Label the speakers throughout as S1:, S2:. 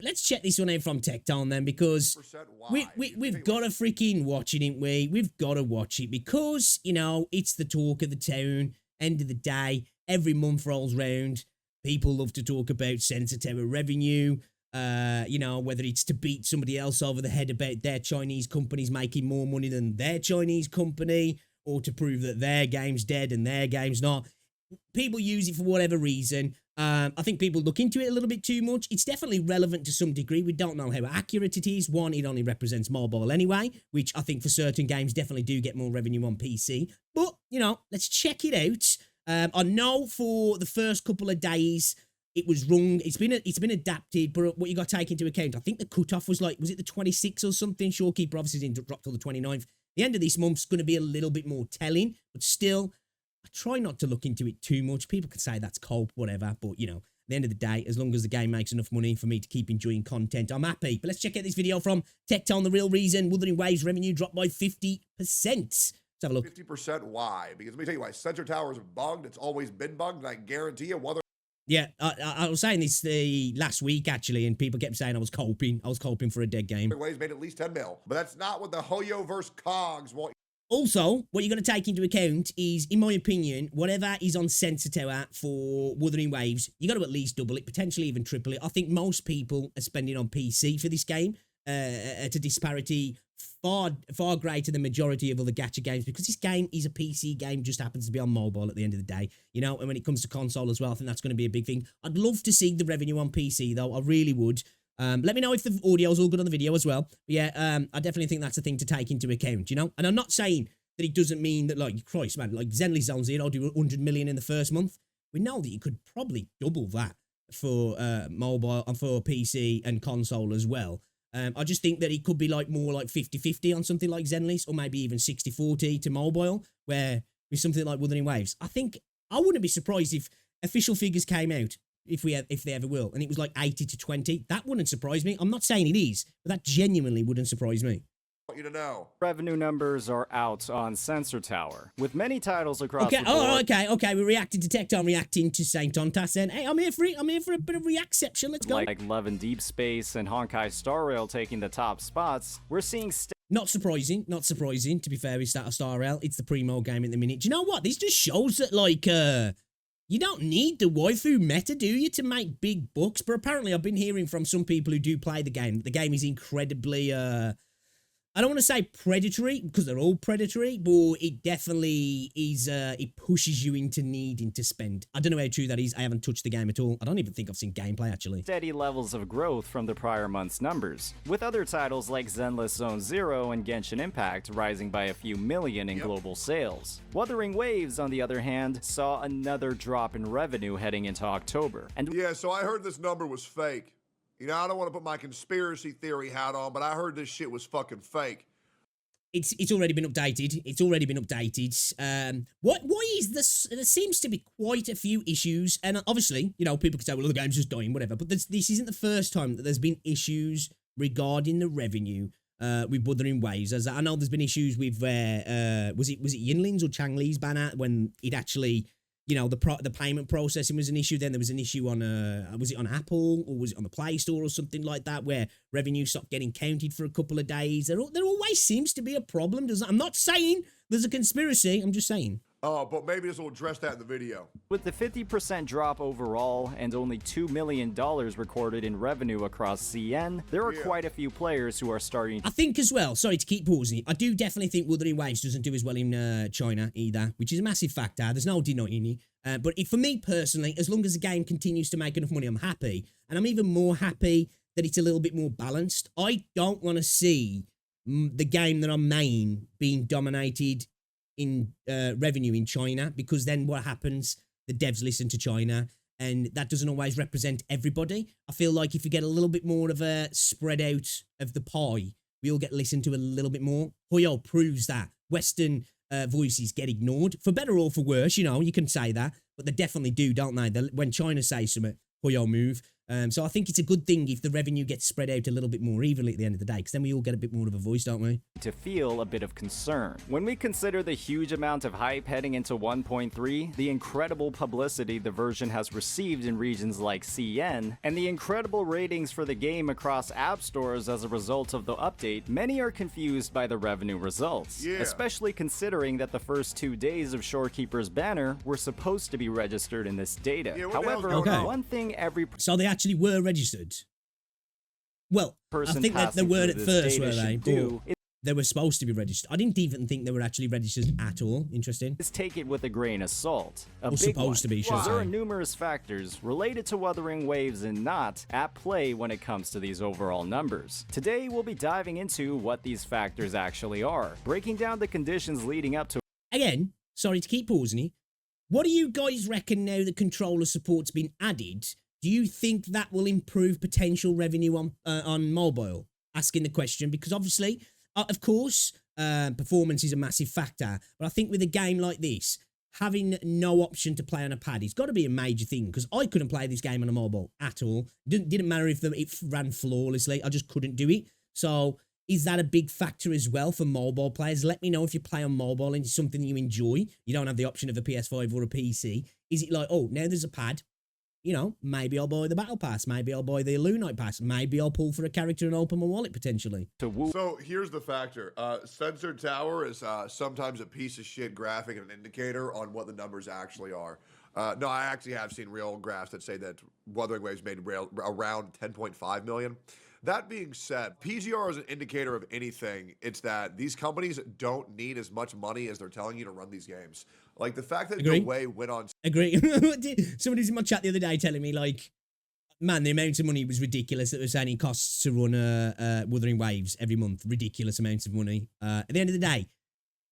S1: Let's check this one out from Tectone then, because we've got to freaking watch it, ain't we? We've got to watch it because, you know, it's the talk of the town. End of the day, every month rolls round. People love to talk about Sensor Tower revenue. You know, whether it's to beat somebody else over the head about their Chinese companies making more money than their Chinese company, or to prove that their game's dead and their game's not. People use it for whatever reason. I think people look into it a little bit too much. It's definitely relevant to some degree. We don't know how accurate it is. One, it only represents mobile anyway, which I think for certain games definitely do get more revenue on PC. But, you know, let's check it out. I know for the first couple of days it was wrong. It's been adapted, but what you got to take into account, I think the cutoff was like, was it the 26th or something? Shorekeeper obviously didn't drop till the 29th. The end of this month's going to be a little bit more telling, but still, I try not to look into it too much. People could say that's cope, whatever, but, you know, at the end of the day, as long as the game makes enough money for me to keep enjoying content, I'm happy. But let's check out this video from Tectone, the real reason Wuthering Waves revenue dropped by 50%. Let's have a look.
S2: 50% why? Because let me tell you why. Sensor Tower is bugged. It's always been bugged, and I guarantee you, Wuthering.
S1: Yeah, I was saying this the last week, actually, and people kept saying I was coping. I was coping for a dead game.
S2: Waves made at least 10 mil. But that's not what the Hoyo versus Cogs want.
S1: Also, what you're going to take into account is, in my opinion, whatever is on Sensor Tower for Wuthering Waves, you got to at least double it, potentially even triple it. I think most people are spending on PC for this game at a disparity far greater than majority of other gacha games, because this game is a PC game, just happens to be on mobile at the end of the day, you know. And when it comes to console as well, I think that's going to be a big thing. I'd love to see the revenue on PC, though. I really would. Let me know if the audio's all good on the video as well. But yeah, I definitely think that's a thing to take into account, you know? And I'm not saying that it doesn't mean that, like, Christ, man, like Zenly's on zero, do 100 million in the first month. We know that you could probably double that for mobile and for PC and console as well. I just think that it could be like more like 50-50 on something like Zenly's, or maybe even 60-40 to mobile, where with something like Wuthering Waves. I think I wouldn't be surprised if official figures came out, if they ever will, and it was like 80-20. That wouldn't surprise me. I'm not saying it is, but that genuinely wouldn't surprise me.
S2: Want you to know.
S3: Revenue numbers are out on Sensor Tower, with many titles across
S1: the board. Okay. We reacted to Tectone reacting to Saint Ontas, and hey, I'm here for it. I'm here for a bit of reacception. Let's go.
S3: Like Love and Deep Space and Honkai Star Rail taking the top spots, we're seeing
S1: not surprising, to be fair, with Star Rail. It's the primo game at the minute. Do you know what? This just shows that, like, you don't need the waifu meta, do you, to make big bucks? But apparently I've been hearing from some people who do play the game. The game is incredibly, I don't want to say predatory, because they're all predatory, but it definitely is, it pushes you into needing to spend. I don't know how true that is. I haven't touched the game at all. I don't even think I've seen gameplay, actually.
S3: Steady levels of growth from the prior month's numbers, with other titles like Zenless Zone Zero and Genshin Impact rising by a few million in global sales. Wuthering Waves, on the other hand, saw another drop in revenue heading into October. And
S2: yeah, so I heard this number was fake. You know, I don't want to put my conspiracy theory hat on, but I heard this shit was fucking fake.
S1: It's already been updated. It's already been updated. Why is this? There seems to be quite a few issues, and obviously, you know, people could say, well, the game's just dying, whatever. But this isn't the first time that there's been issues regarding the revenue with Wuthering Waves. As I know, there's been issues with was it Yinlin's or Changli's banner when it actually, you know, the payment processing was an issue. Then there was an issue on was it on Apple or was it on the Play Store or something like that, where revenue stopped getting counted for a couple of days. There always seems to be a problem. I'm not saying there's a conspiracy. I'm just saying.
S2: Oh, but maybe this will address that in the video.
S3: With the 50% drop overall and only $2 million recorded in revenue across CN, there are quite a few players who are starting.
S1: I think as well, sorry to keep pausing, I do definitely think Wuthering Waves doesn't do as well in China either, which is a massive factor. There's no denying it. But for me personally, as long as the game continues to make enough money, I'm happy. And I'm even more happy that it's a little bit more balanced. I don't want to see the game that I'm main being dominated in revenue in China, because then what happens? The devs listen to China, and that doesn't always represent everybody. I feel like if you get a little bit more of a spread out of the pie, we all get listened to a little bit more. Hoyo proves that Western voices get ignored, for better or for worse, you know, you can say that, but they definitely do, don't they? When China says something, Hoyo move. So I think it's a good thing if the revenue gets spread out a little bit more evenly at the end of the day, because then we all get a bit more of a voice, don't we?
S3: To feel a bit of concern. When we consider the huge amount of hype heading into 1.3, the incredible publicity the version has received in regions like CN, and the incredible ratings for the game across app stores as a result of the update, many are confused by the revenue results, especially considering that the first 2 days of Shorekeeper's banner were supposed to be registered in this data. However, one thing every
S1: So they actually were registered. Well, I think that they were at first, were they? They were supposed to be registered. I didn't even think they were actually registered at all. Interesting.
S3: Just take it with a grain of salt. A big
S1: supposed to be, should I
S3: There are
S1: say.
S3: numerous factors related to Wuthering Waves and not at play when it comes to these overall numbers. Today, we'll be diving into what these factors actually are, breaking down the conditions leading up to.
S1: Again, sorry to keep pausing you. What do you guys reckon now that controller support's been added? Do you think that will improve potential revenue on mobile? Asking the question, because obviously, of course, performance is a massive factor. But I think with a game like this, having no option to play on a pad, it's got to be a major thing, because I couldn't play this game on a mobile at all. Didn't matter if it ran flawlessly. I just couldn't do it. So is that a big factor as well for mobile players? Let me know if you play on mobile and it's something you enjoy. You don't have the option of a PS5 or a PC. Is it like, oh, now there's a pad? You know, maybe I'll buy the Battle Pass. Maybe I'll buy the Lunite Pass. Maybe I'll pull for a character and open my wallet, potentially.
S2: So here's the factor. Sensor Tower is sometimes a piece of shit graphic and an indicator on what the numbers actually are. No, I actually have seen real graphs that say that Wuthering Waves made around 10.5 million. That being said, PGR is an indicator of anything. It's that these companies don't need as much money as they're telling you to run these games. Like the fact that WuWa went on.
S1: Agree. Somebody was in my chat the other day telling me, like, man, the amount of money was ridiculous that was saying it costs to run Wuthering Waves every month. Ridiculous amounts of money. At the end of the day,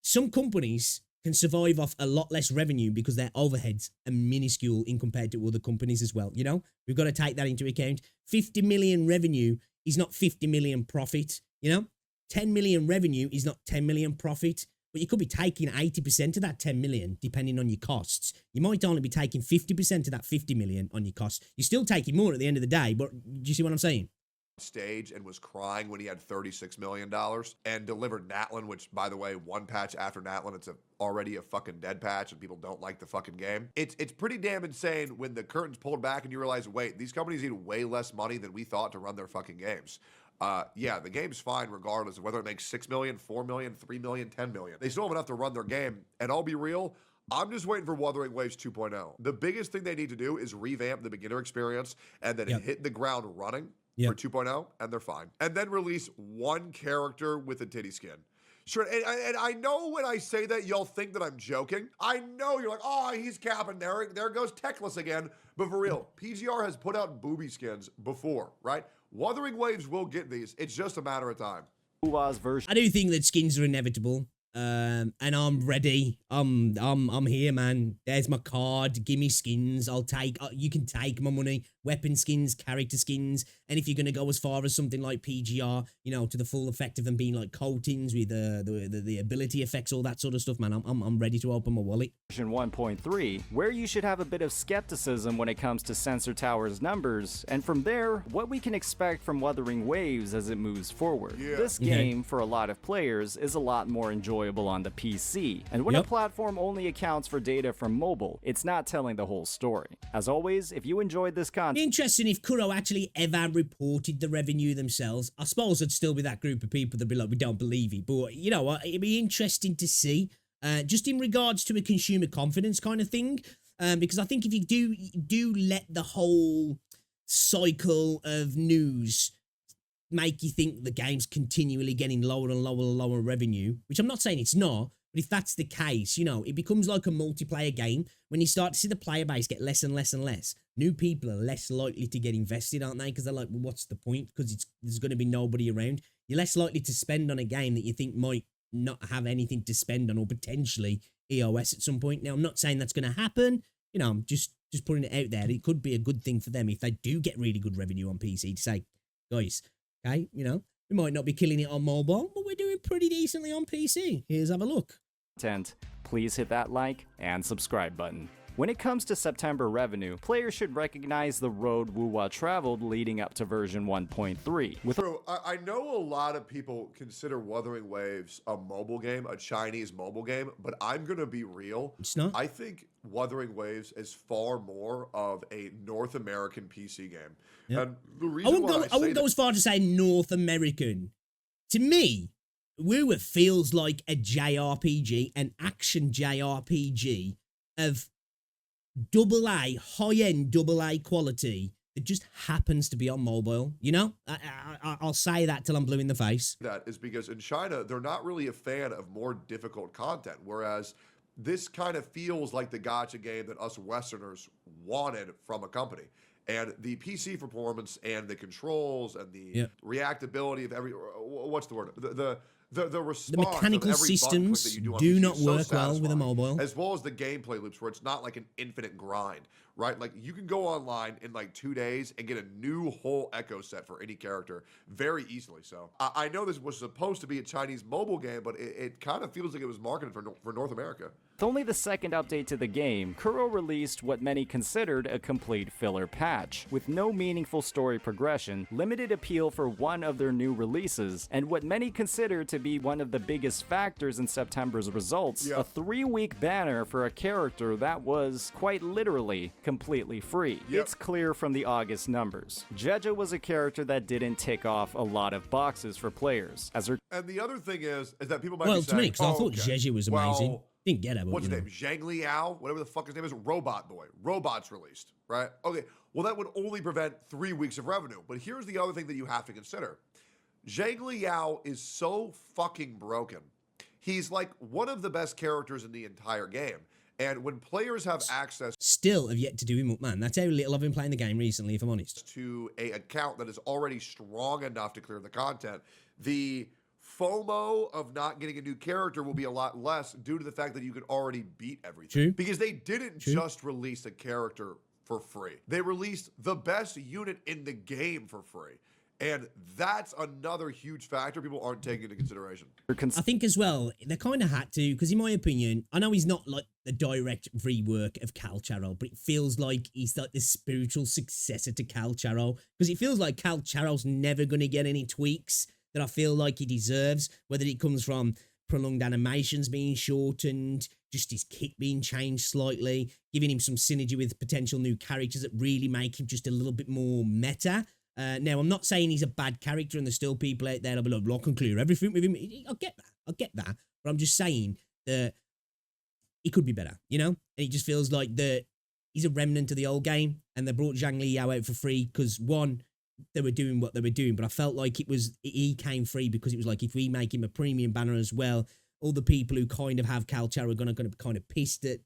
S1: some companies can survive off a lot less revenue because their overheads are minuscule in compared to other companies as well. You know, we've got to take that into account. 50 million revenue is not 50 million profit. You know, 10 million revenue is not 10 million profit. But you could be taking 80% of that 10 million, depending on your costs. You might only be taking 50% of that 50 million on your costs. You're still taking more at the end of the day, but do you see what I'm saying?
S2: Stage and was crying when he had $36 million and delivered Natlin, which, by the way, one patch after Natlin, it's already a fucking dead patch and people don't like the fucking game. It's pretty damn insane when the curtain's pulled back and you realize, wait, these companies need way less money than we thought to run their fucking games. Yeah, the game's fine regardless of whether it makes 6 million, 4 million, 3 million, 10 million. They still have enough to run their game. And I'll be real, I'm just waiting for Wuthering Waves 2.0. The biggest thing they need to do is revamp the beginner experience and then hit the ground running for 2.0, and they're fine. And then release one character with a titty skin. Sure, and I know when I say that, y'all think that I'm joking. I know you're like, oh, he's capping. There goes Techless again. But for real, PGR has put out booby skins before, right? Wuthering Waves will get these. It's just a matter of time.
S3: WuWa's version.
S1: I do think that skins are inevitable. And I'm ready. I'm here, man. There's my card. Give me skins. I'll take. You can take my money. Weapon skins, character skins, and if you're gonna go as far as something like PGR, you know, to the full effect of them being like coatings with the ability effects, all that sort of stuff, man. I'm ready to open my wallet.
S3: Version 1.3, where you should have a bit of skepticism when it comes to Sensor Tower's numbers, and from there, what we can expect from Wuthering Waves as it moves forward. This game, for a lot of players, is a lot more enjoyable on the PC, and when a platform only accounts for data from mobile, it's not telling the whole story. As always, if you enjoyed this content,
S1: interesting if Kuro actually ever reported the revenue themselves. I suppose it'd still be that group of people that'd be like, we don't believe it, but you know what, it'd be interesting to see, just in regards to a consumer confidence kind of thing, because I think if you do let the whole cycle of news make you think the game's continually getting lower and lower and lower revenue, which I'm not saying it's not, but if that's the case, you know, it becomes like a multiplayer game. When you start to see the player base get less and less and less, new people are less likely to get invested, aren't they? Because they're like, well, what's the point? Because there's going to be nobody around. You're less likely to spend on a game that you think might not have anything to spend on, or potentially EOS at some point. Now, I'm not saying that's going to happen. You know, I'm just putting it out there. It could be a good thing for them if they do get really good revenue on PC to say, guys, okay, you know, we might not be killing it on mobile, but we're doing pretty decently on PC. Here's have a look.
S3: Please hit that like and subscribe button. When it comes to September revenue, players should recognize the road WuWa traveled leading up to version 1.3. With
S2: Bro, I know a lot of people consider Wuthering Waves a mobile game, a Chinese mobile game, but I'm going to be real.
S1: It's not.
S2: I think Wuthering Waves is far more of a North American PC game.
S1: Yep.
S2: And the reason
S1: I wouldn't go as far to say North American. To me, WuWa feels like a JRPG, an action JRPG of AA, high-end AA quality that just happens to be on mobile. You know, I'll say that till I'm blue in the face.
S2: that is because in China, they're not really a fan of more difficult content, whereas this kind of feels like the gacha game that us Westerners wanted from a company. And the PC performance and the controls and the reactability of every, what's the word? The response,
S1: the mechanical
S2: of every
S1: systems
S2: that you do, on
S1: do
S2: PC
S1: not
S2: is so
S1: work well with a
S2: satisfying,
S1: mobile.
S2: as well as the gameplay loops where it's not like an infinite grind, right? Like you can go online in like 2 days and get a new whole echo set for any character very easily. So I know this was supposed to be a Chinese mobile game, but it kind of feels like it was marketed for North America.
S3: With only the second update to the game, Kuro released what many considered a complete filler patch, with no meaningful story progression, limited appeal for one of their new releases, and what many consider to be one of the biggest factors in September's results, a 3-week banner for a character that was, quite literally, completely free. It's clear from the August numbers. Jeja was a character that didn't tick off a lot of boxes for players, as her.
S2: And the other thing is that people might
S1: Well,
S2: be
S1: to
S2: saying,
S1: me, because I thought Jeju was amazing.
S2: Well,
S1: Didn't get it, but
S2: what's
S1: you
S2: his
S1: know.
S2: name? Zhang Liao, whatever the fuck his name is, Robot Boy. Robot's released, right? Okay, well, that would only prevent 3 weeks of revenue. But here's the other thing that you have to consider. Zhang Liao is so fucking broken. He's like one of the best characters in the entire game. And when players have access
S1: Still have yet to do him up, man. That's how little I've been playing the game recently, if I'm honest.
S2: to a account that is already strong enough to clear the content, the FOMO of not getting a new character will be a lot less due to the fact that you could already beat everything.
S1: True.
S2: Because they didn't just release a character for free. They released the best unit in the game for free. And that's another huge factor people aren't taking into consideration.
S1: I think as well, they kind of had to, because in my opinion, I know he's not like the direct rework of Cal Charo, but it feels like he's like the spiritual successor to Cal Charo, because it feels like Cal Charo's never going to get any tweaks that I feel like he deserves, whether it comes from prolonged animations being shortened, just his kit being changed slightly, giving him some synergy with potential new characters that really make him just a little bit more meta. Now, I'm not saying he's a bad character and there's still people out there that'll be like, lock and clear everything with him. I get that. But I'm just saying that he could be better, you know? And it just feels like he's a remnant of the old game, and they brought Zhang Liao out for free because, one, they were doing what they were doing, but I felt like he came free because it was like, if we make him a premium banner as well, all the people who kind of have Cal Charo are going to be kind of pissed that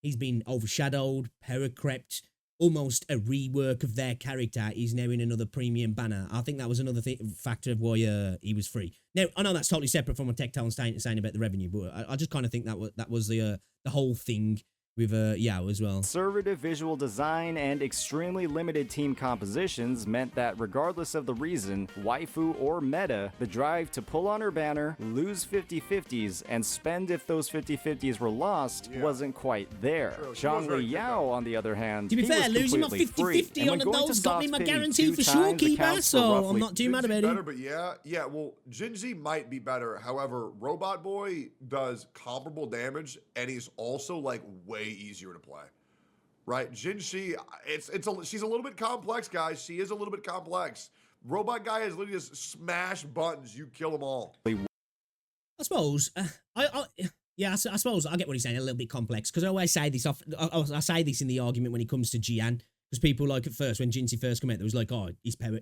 S1: he's been overshadowed, power crept, almost a rework of their character is now in another premium banner. I think that was another factor of why he was free. Now, I know that's totally separate from what Tectone saying about the revenue, but I just kind of think that was the whole thing with Yao as well.
S3: Conservative visual design and extremely limited team compositions meant that regardless of the reason, waifu or meta, the drive to pull on her banner, lose 50-50s, and spend if those 50-50s were lost wasn't quite there. Zhang Liao, on the other hand,
S1: to be fair, losing my 50-50 on those got me my guarantee for sure, keeper, so I'm not too mad about it.
S2: But yeah, well, Jinzi might be better. However, Robot Boy does comparable damage, and he's also like way easier to play, right? Jinxi, she's a little bit complex, guys. She is a little bit complex. Robot Guy is literally just smash buttons, you kill them all.
S1: I suppose, I suppose I get what he's saying, a little bit complex, because I always say this, I say this in the argument when it comes to Jian, because people like at first, when Jinxi first came out, there was like, oh,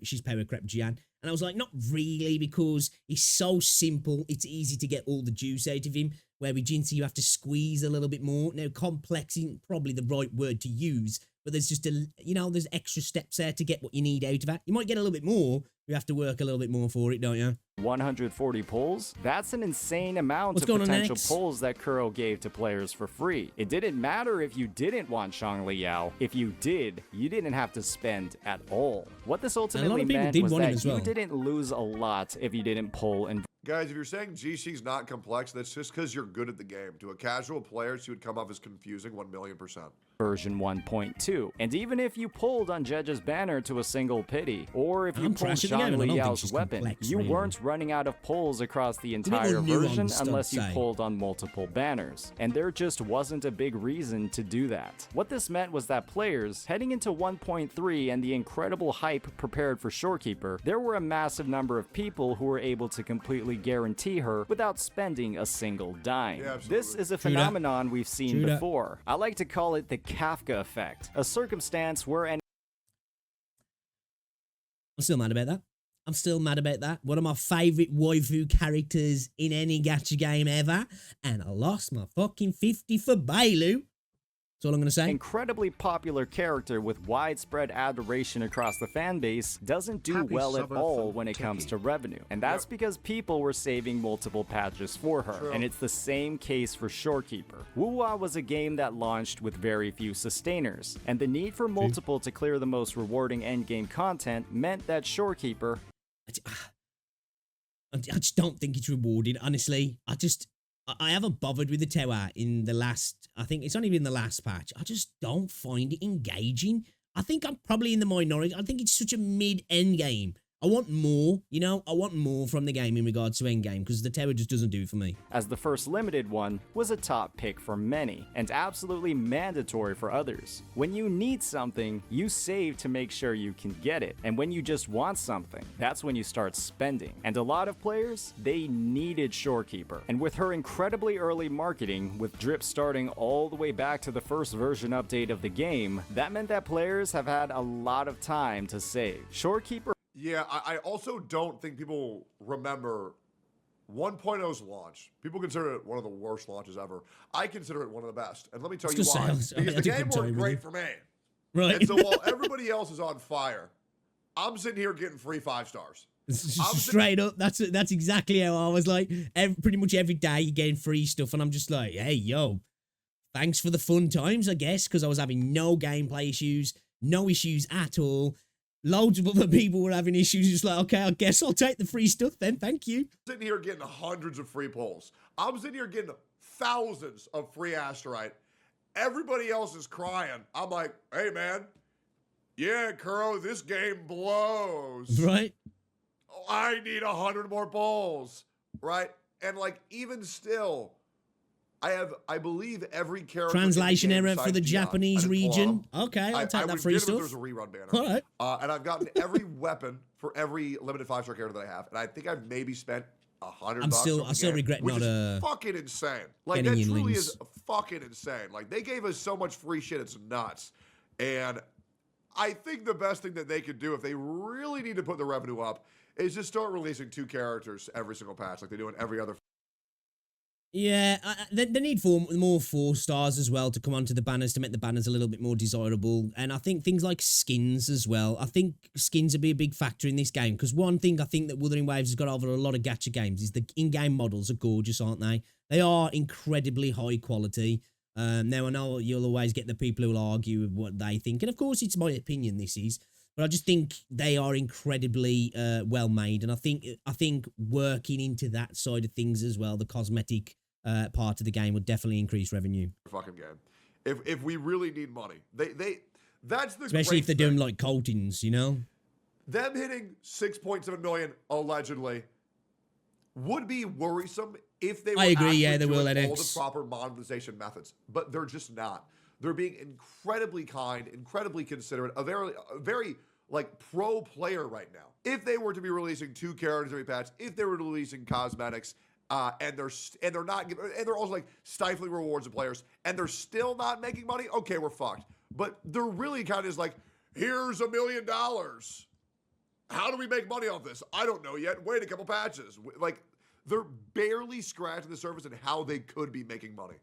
S1: she's power crept Jian, and I was like, not really, because he's so simple, it's easy to get all the juice out of him, where with Jinxi you have to squeeze a little bit more. Now, complex isn't probably the right word to use, but there's just there's extra steps there to get what you need out of it. You might get a little bit more, you have to work a little bit more for it, don't you?
S3: 140 pulls? That's an insane amount of potential pulls that Kuro gave to players for free. It didn't matter if you didn't want Zhang Liao. If you did, you didn't have to spend at all. What this ultimately meant was that you didn't lose a lot if you didn't pull and
S2: Guys, if you're saying GC's not complex, that's just because you're good at the game. To a casual player, she would come off as confusing 1,000,000%.
S3: Version 1.2. And even if you pulled on Jedge's banner to a single pity, or if you pulled Sean Liao's weapon, you weren't running out of pulls across the entire version unless you pulled on multiple banners. And there just wasn't a big reason to do that. What this meant was that players, heading into 1.3 and the incredible hype prepared for Shorekeeper, there were a massive number of people who were able to completely guarantee her without spending a single dime.
S2: Yeah,
S3: this is a phenomenon we've seen before. I like to call it the Kafka effect, a circumstance where
S1: I'm still mad about that. I'm still mad about that. One of my favorite waifu characters in any gacha game ever, and I lost my fucking 50 for Bailu. That's all I'm going to say.
S3: Incredibly popular character with widespread adoration across the fan base doesn't do well at all when it comes to revenue. And that's because people were saving multiple patches for her. And it's the same case for Shorekeeper. WuWa was a game that launched with very few sustainers, and the need for multiple to clear the most rewarding endgame content meant that Shorekeeper...
S1: I just don't think it's rewarding, honestly. I haven't bothered with the tower in the last, I think it's not even the last patch. I just don't find it engaging. I think I'm probably in the minority. I think it's such a mid-end game. I want more, you know, I want more from the game in regards to endgame, because the tower just doesn't do it for me.
S3: As the first limited one was a top pick for many, and absolutely mandatory for others. When you need something, you save to make sure you can get it, and when you just want something, that's when you start spending. And a lot of players, they needed Shorekeeper, and with her incredibly early marketing, with drip starting all the way back to the first version update of the game, that meant that players have had a lot of time to save. Shorekeeper.
S2: Yeah, I also don't think people remember 1.0's launch. People consider it one of the worst launches ever. I consider it one of the best. And let me tell you why. Because the game worked great for me.
S1: Right.
S2: And so while everybody else is on fire, I'm sitting here getting free 5 stars.
S1: Straight up, that's exactly how I was like. Pretty much every day you're getting free stuff, and I'm just like, hey, yo, thanks for the fun times, I guess, because I was having no gameplay issues, no issues at all. Loads of other people were having issues. Just like, okay, I guess I'll take the free stuff then. Thank you.
S2: I'm sitting here getting hundreds of free pulls. I'm sitting here getting thousands of free asterite. Everybody else is crying. I'm like, hey, man. Yeah, Kuro, this game blows.
S1: Right.
S2: Oh, I need 100 more pulls. Right. And like, even still, I believe every character.
S1: Translation error for the Japanese region. Okay, I'll take that free stuff.
S2: There's a rerun banner.
S1: All right.
S2: And I've gotten every weapon for every limited 5-star character that I have, and I think I've maybe spent $100. I still regret which
S1: not
S2: is fucking insane. Like that truly is fucking insane. Like they gave us so much free shit, it's nuts. And I think the best thing that they could do if they really need to put the revenue up is just start releasing 2 characters every single patch, like they do in every other.
S1: Yeah, they need more 4 stars as well to come onto the banners to make the banners a little bit more desirable. And I think things like skins as well. I think skins will be a big factor in this game, because one thing I think that Wuthering Waves has got over a lot of gacha games is the in-game models are gorgeous, aren't they? They are incredibly high quality. Now, I know you'll always get the people who will argue with what they think. And of course, it's my opinion, this is. But I just think they are incredibly well made. And I think working into that side of things as well, the cosmetic part of the game would definitely increase revenue.
S2: Fucking game. If we really need money, that's the
S1: especially if they're doing like coatings, you know.
S2: Them hitting 6.7 million allegedly would be worrisome if they were.
S1: I agree. Yeah, they will.
S2: All the proper monetization methods, but they're just not. They're being incredibly kind, incredibly considerate, a very like pro player right now. If they were to be releasing 2 characters every patch, if they were releasing cosmetics. And they're also like stifling rewards to players, and they're still not making money. Okay, we're fucked. But they're really kind of just like, here's $1 million. How do we make money off this? I don't know yet. Wait a couple patches. Like they're barely scratching the surface in how they could be making money.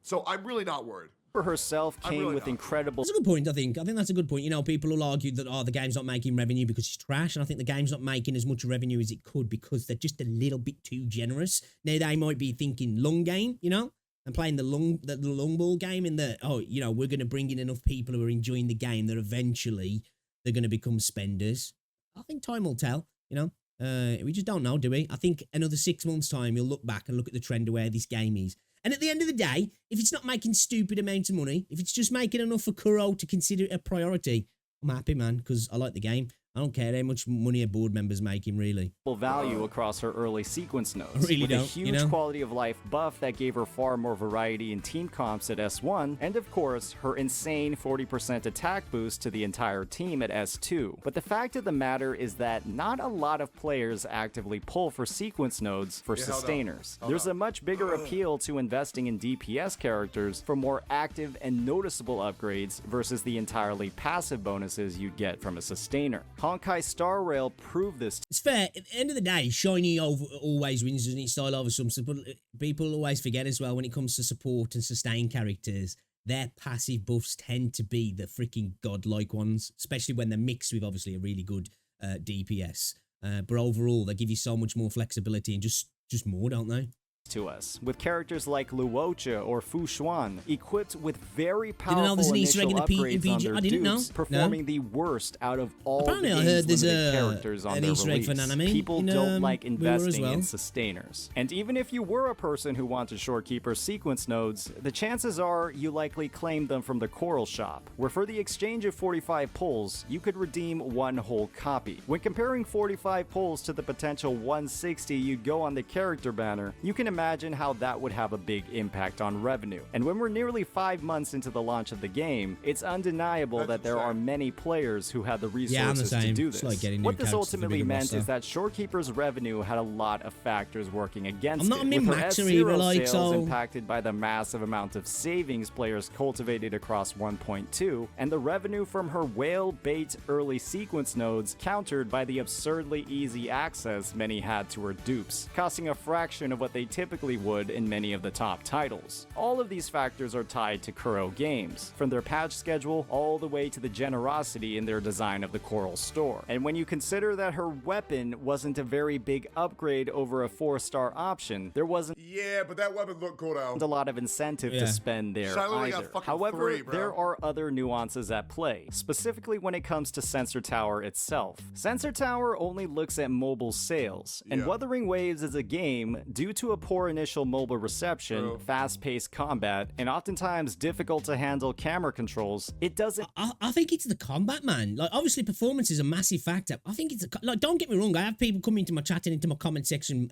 S2: So I'm really not worried.
S3: For herself came with incredible.
S1: That's a good point, I think. I think that's a good point. You know, people will argue that, the game's not making revenue because it's trash. And I think the game's not making as much revenue as it could because they're just a little bit too generous. Now, they might be thinking long game, you know, and playing the long ball game in the, you know, we're going to bring in enough people who are enjoying the game that eventually they're going to become spenders. I think time will tell, you know. We just don't know, do we? I think another 6 months' time, you'll look back and look at the trend of where this game is. And at the end of the day, if it's not making stupid amounts of money, if it's just making enough for Kuro to consider it a priority, I'm happy, man, because I like the game. I don't care how much money a board member's making, really.
S3: Value across her early sequence nodes,
S1: I really
S3: with a
S1: don't,
S3: huge
S1: you know?
S3: quality of life buff that gave her far more variety in team comps at S1, and of course, her insane 40% attack boost to the entire team at S2. But the fact of the matter is that not a lot of players actively pull for sequence nodes for sustainers. There's a much bigger appeal to investing in DPS characters for more active and noticeable upgrades versus the entirely passive bonuses you'd get from a sustainer. Honkai Star Rail proved this.
S1: It's fair. At the end of the day, shiny always wins, doesn't it? Style over something. But people always forget as well when it comes to support and sustain characters, their passive buffs tend to be the freaking godlike ones, especially when they're mixed with obviously a really good DPS. But overall, they give you so much more flexibility and just more, don't they?
S3: To us, with characters like Luocha or Fu Xuan, equipped with very
S1: Didn't know there's
S3: powerful
S1: an Easter egg
S3: initial
S1: in the
S3: upgrades on
S1: PG.
S3: their
S1: I didn't know.
S3: dupes, performing the worst out of all
S1: Apparently,
S3: the
S1: I
S3: game's
S1: heard there's
S3: limited characters on
S1: an
S3: their
S1: Easter egg
S3: release.
S1: for Nanami
S3: People
S1: in,
S3: don't like
S1: WuWa as
S3: investing
S1: well.
S3: in sustainers. And even if you were a person who wanted Shorekeeper sequence nodes, the chances are you likely claimed them from the Coral Shop, where for the exchange of 45 pulls, you could redeem one whole copy. When comparing 45 pulls to the potential 160 you'd go on the character banner, you can imagine how that would have a big impact on revenue. And when we're nearly 5 months into the launch of the game, it's undeniable that there are many players who had the resources to do this.
S1: It's like getting
S3: What
S1: new
S3: this
S1: characters to the
S3: ultimately
S1: bigger
S3: meant
S1: roster.
S3: is that Shorekeeper's revenue had a lot of factors working against
S1: I'm not
S3: it,
S1: a min
S3: with her
S1: maxer
S3: S0
S1: either, like,
S3: sales
S1: so-
S3: impacted by the massive amount of savings players cultivated across 1.2, and the revenue from her whale bait early sequence nodes countered by the absurdly easy access many had to her dupes, costing a fraction of what they typically would in many of the top titles. All of these factors are tied to Kuro Games, from their patch schedule all the way to the generosity in their design of the Coral store. And when you consider that her weapon wasn't a very big upgrade over a 4-star option, there wasn't
S2: Yeah, but that weapon looked cool though.
S3: a lot of incentive
S1: Yeah.
S3: to spend there
S2: Shine only got
S3: either.
S2: fucking
S3: However,
S2: 3, bro.
S3: there are other nuances at play, specifically when it comes to Sensor Tower itself. Sensor Tower only looks at mobile sales, and
S2: Yeah.
S3: Wuthering Waves is a game due to a poor initial mobile reception,
S2: True.
S3: fast-paced combat, and oftentimes difficult to handle camera controls. It doesn't
S1: I think it's the combat, man. Like, obviously, performance is a massive factor. I think it's like, don't get me wrong. I have people come into my chat and into my comment section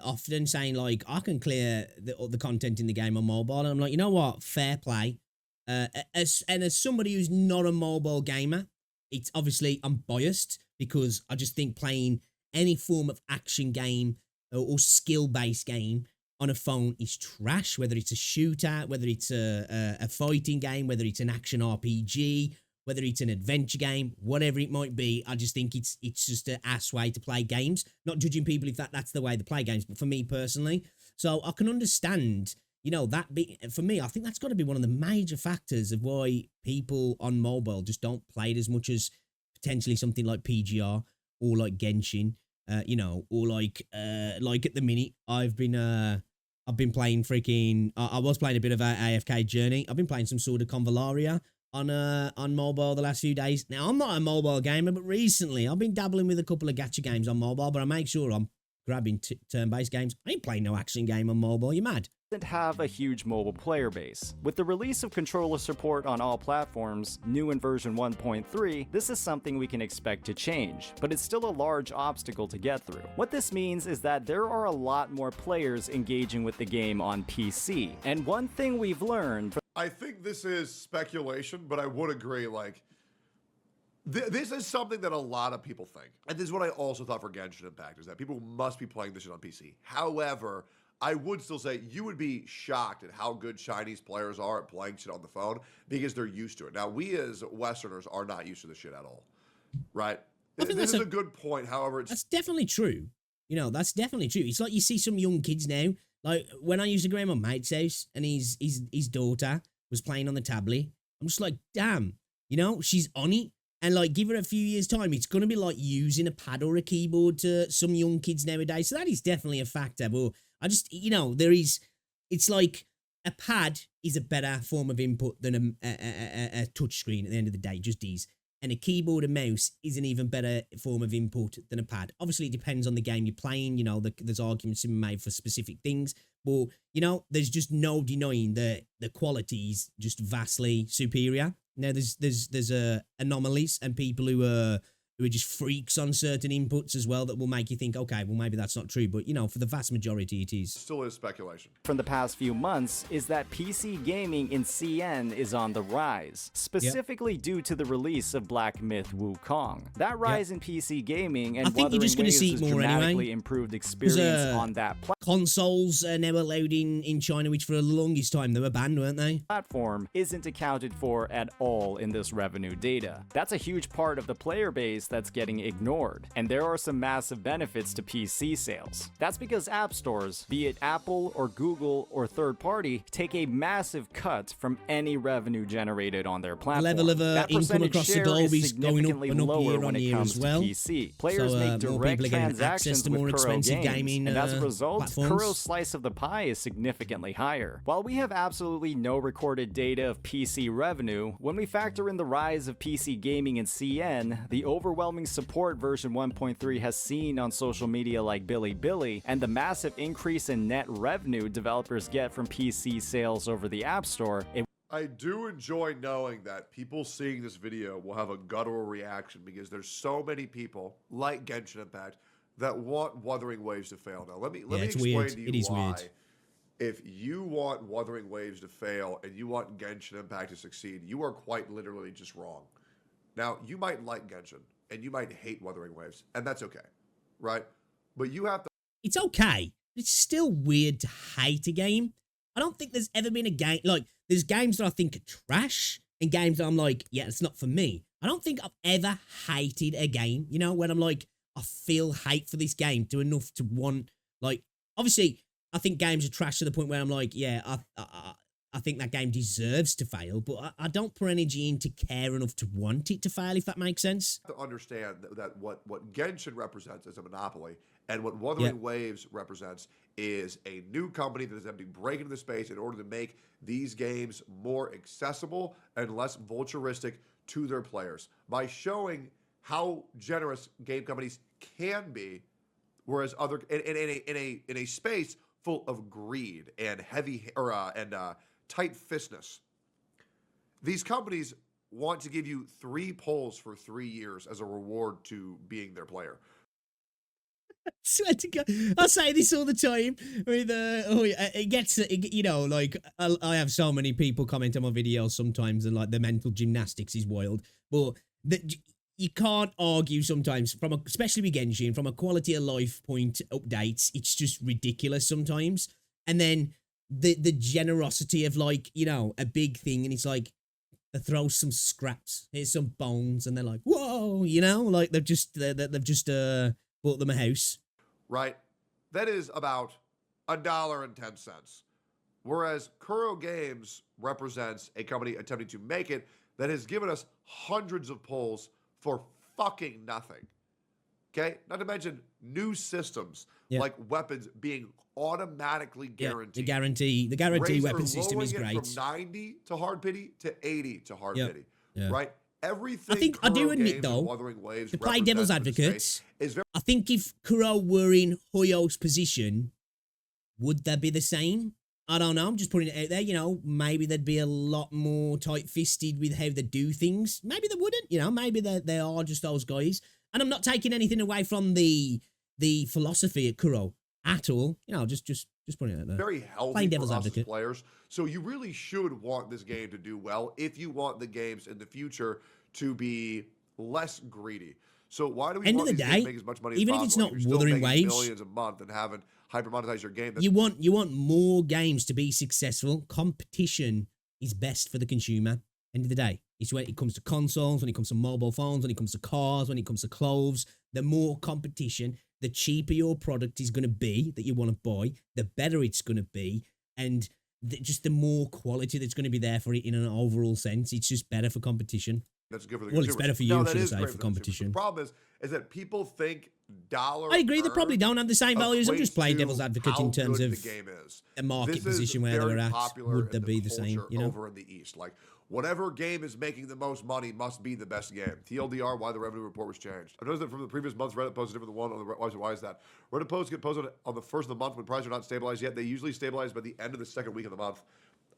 S1: often saying like, I can clear the content in the game on mobile, and I'm like, you know what? Fair play. As somebody who's not a mobile gamer, it's obviously I'm biased because I just think playing any form of action game or skill-based game on a phone is trash, whether it's a shooter, whether it's a fighting game, whether it's an action RPG, whether it's an adventure game, whatever it might be. I just think it's just an ass way to play games. Not judging people if that's the way they play games, but for me personally. So I can understand, you know, for me, I think that's got to be one of the major factors of why people on mobile just don't play it as much as potentially something like PGR or like Genshin, you know, or like at the minute, I've been playing freaking. I was playing a bit of AFK Journey. I've been playing some sort of Convalaria on mobile the last few days. Now I'm not a mobile gamer, but recently I've been dabbling with a couple of gacha games on mobile. But I make sure I'm grabbing turn-based games. I ain't playing no action game on mobile. You mad?
S3: have a huge mobile player base. With the release of controller support on all platforms, new in version 1.3, this is something we can expect to change, but it's still a large obstacle to get through. What this means is that there are a lot more players engaging with the game on PC, and one thing we've learned from
S2: I think this is speculation, but I would agree, like, this is something that a lot of people think. And this is what I also thought for Genshin Impact, is that people must be playing this shit on PC. However, I would still say you would be shocked at how good Chinese players are at playing shit on the phone because they're used to it. Now, we as Westerners are not used to this shit at all, right?
S1: I think
S2: This
S1: that's
S2: is a good point. However,
S1: that's definitely true. You know, that's definitely true. It's like you see some young kids now. Like when I used to go to my mate's house and his daughter was playing on the tablet, I'm just like, damn, you know, she's on it. And like, give her a few years' time, it's going to be like using a pad or a keyboard to some young kids nowadays. So that is definitely a factor. But I just, you know, it's like a pad is a better form of input than a touch screen at the end of the day. It just is. and a keyboard and mouse is an even better form of input than a pad. Obviously, it depends on the game you're playing. You know, there's arguments to be made for specific things, but you know, there's just no denying that the quality is just vastly superior. Now, there's anomalies and people who are just freaks on certain inputs as well that will make you think, okay, well, maybe that's not true. But, you know, for the vast majority, it is.
S2: Still is speculation.
S3: From the past few months is that PC gaming in CN is on the rise, specifically due to the release of Black Myth Wukong. That rise in PC gaming and
S1: I think you're just
S3: Wuthering
S1: gonna see
S3: Waves
S1: it more
S3: dramatically
S1: anyway.
S3: improved experience on that
S1: Consoles are now allowed in China, which for the longest time they were banned, weren't they?
S3: platform isn't accounted for at all in this revenue data. That's a huge part of the player base that's getting ignored, and there are some massive benefits to PC sales. That's because app stores, be it Apple or Google or third party, take a massive cut from any revenue generated on their platform.
S1: Level of
S3: that
S1: income
S3: percentage
S1: across the
S3: share
S1: globe is
S3: significantly
S1: going up and up
S3: lower
S1: year
S3: when
S1: on
S3: it
S1: year
S3: comes
S1: as well.
S3: to PC. Players
S1: So,
S3: make
S1: more
S3: direct
S1: people are getting access
S3: transactions
S1: to
S3: with
S1: more
S3: Kuro
S1: expensive
S3: games,
S1: gaming,
S3: and as a result,
S1: platforms.
S3: Kuro's slice of the pie is significantly higher. While we have absolutely no recorded data of PC revenue, when we factor in the rise of PC gaming in CN, the overwhelming support version 1.3 has seen on social media like Bilibili, and the massive increase in net revenue developers get from PC sales over the App Store,
S2: I do enjoy knowing that people seeing this video will have a guttural reaction because there's so many people like Genshin Impact that want Wuthering Waves to fail. Now, let me
S1: it's
S2: explain
S1: weird.
S2: to you
S1: It is
S2: why.
S1: weird.
S2: If you want Wuthering Waves to fail and you want Genshin Impact to succeed, you are quite literally just wrong. Now, you might like Genshin and you might hate Wuthering Waves, and that's okay, right? But you have to.
S1: It's okay. It's still weird to hate a game. I don't think there's ever been a game, like, there's games that I think are trash and games that I'm like, yeah, it's not for me. I don't think I've ever hated a game, you know, when I'm like, I feel hate for this game to enough to want, like, obviously, I think games are trash to the point where I'm like, yeah, I think that game deserves to fail, but I don't put energy in to care enough to want it to fail, if that makes sense.
S2: To understand that what Genshin represents is a monopoly, and what Wuthering Waves represents is a new company that is attempting to break into the space in order to make these games more accessible and less vulturistic to their players by showing how generous game companies can be, whereas other in a space full of greed and tight fistness. These companies want to give you 3 polls for 3 years as a reward to being their player.
S1: Swear to God, I say this all the time. With it gets, you know, like I have so many people comment on my videos sometimes, and like the mental gymnastics is wild. But you can't argue sometimes especially with Genshin, from a quality of life point updates. It's just ridiculous sometimes, and then the generosity of, like, you know, a big thing, and it's like they throw some scraps, here's some bones, and they're like, whoa, you know, like they've just bought them a house.
S2: Right? That is about $1.10. Whereas Kuro Games represents a company attempting to make it that has given us hundreds of polls for fucking nothing. Okay? Not to mention new systems like weapons being automatically guaranteed.
S1: The guarantee weapon
S2: Razer
S1: system is
S2: lowering
S1: great.
S2: It from 90 to hard pity to 80 to hard pity.
S1: Yeah.
S2: Right? Everything.
S1: I think I do admit,
S2: Games
S1: though,
S2: and Wuthering Waves
S1: to play devil's
S2: represents in the
S1: advocate,
S2: space is very.
S1: I think if Kuro were in Hoyo's position, would that be the same? I don't know. I'm just putting it out there. You know, maybe they'd be a lot more tight-fisted with how they do things. Maybe they wouldn't. You know, maybe they are just those guys. And I'm not taking anything away from the philosophy at Kuro at all. You know, just putting it out there.
S2: Very healthy
S1: Playing
S2: for
S1: devil's
S2: us
S1: advocate.
S2: as players. So you really should want this game to do well if you want the games in the future to be less greedy. So why do we
S1: End
S2: want
S1: of
S2: these
S1: the
S2: games
S1: day,
S2: to make as much money as
S1: even if
S2: possible?
S1: it's not
S2: You're still
S1: Wuthering
S2: making
S1: Waves,
S2: millions a month and having hyper monetize your game.
S1: you want more games to be successful. Competition is best for the consumer. End of the day, it's when it comes to consoles, when it comes to mobile phones, when it comes to cars, when it comes to clothes. The more competition, the cheaper your product is going to be that you want to buy, the better it's going to be, and just the more quality that's going to be there for it in an overall sense. It's just better for competition.
S2: That's good for the
S1: Well, it's
S2: consumers.
S1: better for you,
S2: No, that
S1: should I
S2: is
S1: say,
S2: great
S1: for
S2: the consumers.
S1: competition.
S2: The problem is that people think dollar.
S1: I agree. They probably
S2: earned
S1: don't have the same values. I'm just
S2: equates
S1: playing
S2: to
S1: devil's advocate
S2: how
S1: in terms
S2: good
S1: of
S2: the game is.
S1: a market
S2: This
S1: position
S2: is
S1: where they
S2: very
S1: were at.
S2: popular
S1: Would they
S2: in
S1: be the same?
S2: culture
S1: You know,
S2: over in the East. Like whatever game is making the most money must be the best game. TLDR: Why the revenue report was changed. I noticed that from the previous months, Reddit posts different than one on the why is that? Reddit posts get posted on the first of the month when prices are not stabilized yet. They usually stabilize by the end of the second week of the month.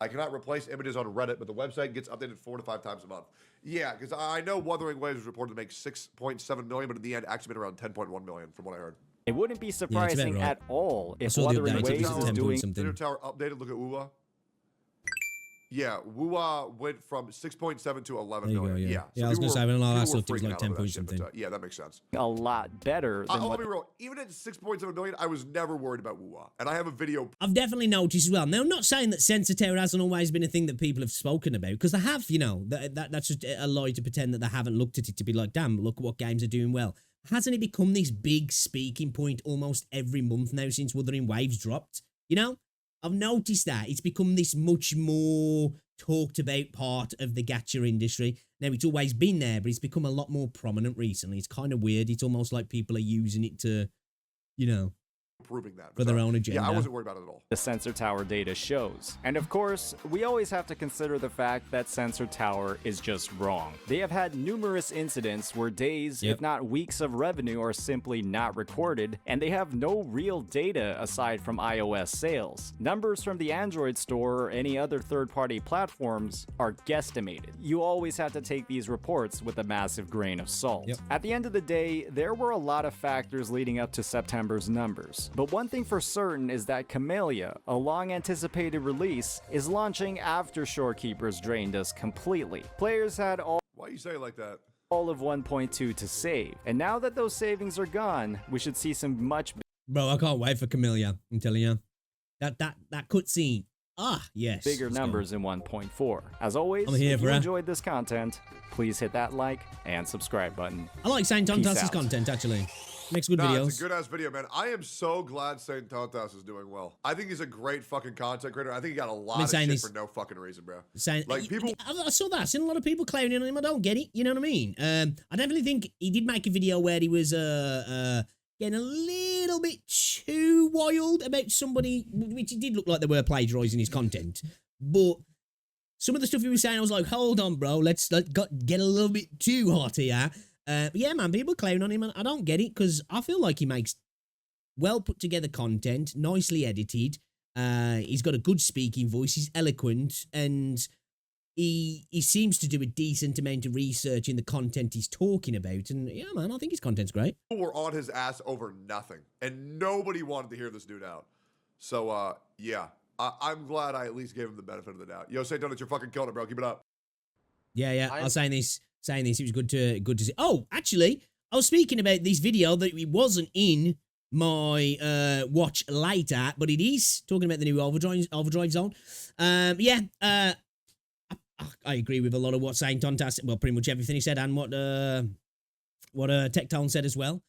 S2: I cannot replace images on Reddit, but the website gets updated 4 to 5 times a month. Yeah, because I know Wuthering Waves was reported to make 6.7 million, but in the end, actually made around 10.1 million, from what I heard.
S3: It wouldn't be surprising
S1: right.
S3: at all if
S1: saw the
S3: Wuthering
S1: update.
S3: Waves
S1: It's
S3: is
S1: 10
S3: doing
S1: point something.
S2: Dinner Tower updated. Look at WuWa. Yeah, WuWa went from 6.7 to 11
S1: There you
S2: million.
S1: go,
S2: Yeah,
S1: yeah, I was gonna say, when I last
S2: people were
S1: looked, it was
S2: freaking
S1: like
S2: out
S1: 10
S2: over that
S1: point
S2: shit, but,
S1: something.
S2: yeah, that makes sense.
S3: a lot better than
S2: I'll
S3: what
S2: be real. Even at 6.7 million, I was never worried about WuWa, and I have a video.
S1: I've definitely noticed as well. Now, I'm not saying that Sensor Tower hasn't always been a thing that people have spoken about, because they have, you know. That's just a lie to pretend that they haven't looked at it to be like, damn, look what games are doing well. Hasn't it become this big speaking point almost every month now since Wuthering Waves dropped? You know? I've noticed that. It's become this much more talked about part of the gacha industry. Now, it's always been there, but it's become a lot more prominent recently. It's kind of weird. It's almost like people are using it to, you know,
S2: Proving that
S1: for their own agenda.
S2: Yeah, I wasn't worried about it at all.
S3: the Sensor Tower data shows. And of course, we always have to consider the fact that Sensor Tower is just wrong. They have had numerous incidents where days, if not weeks of revenue are simply not recorded, and they have no real data aside from iOS sales. Numbers from the Android store or any other third-party platforms are guesstimated. You always have to take these reports with a massive grain of salt. At the end of the day, there were a lot of factors leading up to September's numbers. But one thing for certain is that Camellia, a long-anticipated release, is launching after Shorekeepers drained us completely. Players had
S2: Why you say it like that?
S3: all of 1.2 to save, and now that those savings are gone, we should see some much
S1: Bro, I can't wait for Camellia. I'm telling you. That cutscene. Ah, yes.
S3: bigger
S1: Let's go.
S3: numbers in 1.4. As always,
S1: I'm here
S3: if
S1: for
S3: you
S1: it.
S3: enjoyed this content, please hit that like and subscribe button.
S1: I like Saint
S3: Peace
S1: Tontas's
S3: out.
S1: content, actually. Makes good
S2: Nah,
S1: videos.
S2: it's a good ass video, man. I am so glad Saint Tontas is doing well. I think he's a great fucking content creator. I think he got a lot of
S1: saying
S2: shit
S1: this-
S2: for no fucking reason, bro.
S1: Saying,
S2: Like, people-
S1: I saw that. I've seen a lot of people clowning on him. I don't get it. You know what I mean? I definitely think he did make a video where he was getting a little bit too wild about somebody, which it did look like they were plagiarizing his content. But some of the stuff he was saying, I was like, hold on, bro. Let's get a little bit too hot here. But yeah, man, people clown on him, and I don't get it, because I feel like he makes well put together content, nicely edited. He's got a good speaking voice. He's eloquent, and he seems to do a decent amount of research in the content he's talking about. And yeah, man, I think his content's great.
S2: People were on his ass over nothing, and nobody wanted to hear this dude out. So, yeah. I'm glad I at least gave him the benefit of the doubt. Yo, Saint Donuts, you're fucking killing it, bro. Keep it up.
S1: Yeah. I was saying this. It was good to see. Oh, actually, I was speaking about this video that it wasn't in my watch later, but it is talking about the new Overdrive Zone. I agree with a lot of what Saint Tontas, well, pretty much everything he said, and what Tectone said as well.